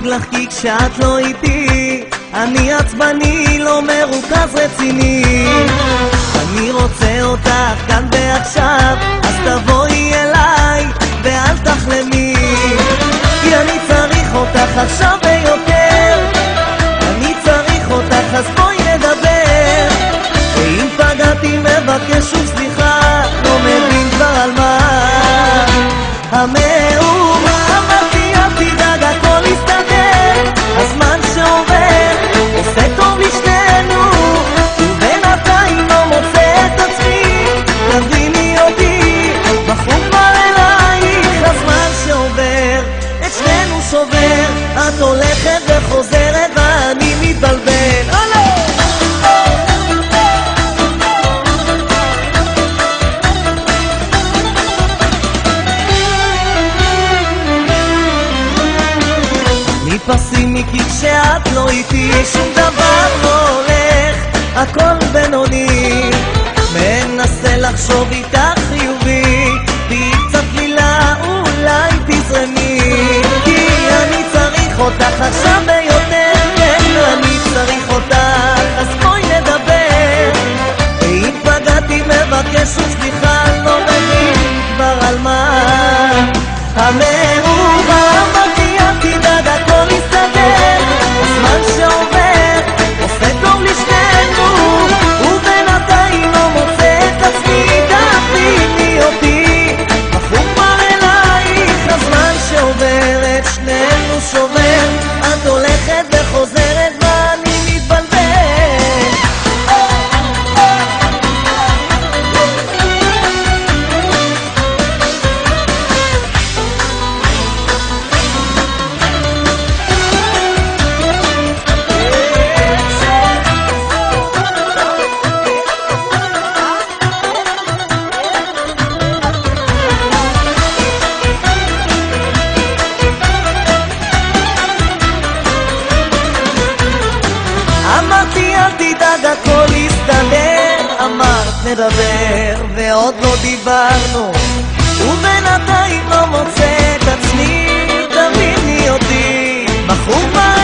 לך כי כשאת לא איתי אני עצבני, לא מרוכז רציני. אני רוצה אותך כאן ועכשיו, אז תבואי אליי ואל תחלמי, כי אני צריך אותך עכשיו ביותר. אני צריך אותך אז בואי נדבר. ואם פגעתי מבקש שוב סליחה, לא מבין כבר על מה המאומה. אמרתי אל תדאג הכל יסתדר, הזמן שעובר עושה טוב לשנינו, ובינתיים לא מוצא את עצמי. תביני אותי, בחור כבר אלייך. הזמן שעובר את שנינו שובר, את הולכת וחוזרת ואני מתבלבל. פסימי כי כשאת לא איתי שום דבר לא הולך, הכל בינוני. מנסה לחשוב איתך חיובי, בי קצת לילה אולי תזרמי, כי אני צריך אותך עכשיו ביותר. כן, אני צריך אותך אז בואי נדבר. ואם פגעתי מבקש שוב סליחה, לא מבין כבר על מה המאומה. אמרתי אל תדאג הכל יסתדר, הזמן שעובר עושה טוב לשנינו, ובינתיים לא מוצא את עצמי. תביני אותי, בחור כבר אלייך. הזמן שעובר את שנינו שובר, את הולכת וחוזרת ואני מתבלבל. אמרתי אל תדאג הכל יסתדר, אמרת נדבר ועוד לא דיברנו, ובינתיים לא מוצא את עצמי. תביני אותי, בחור כבר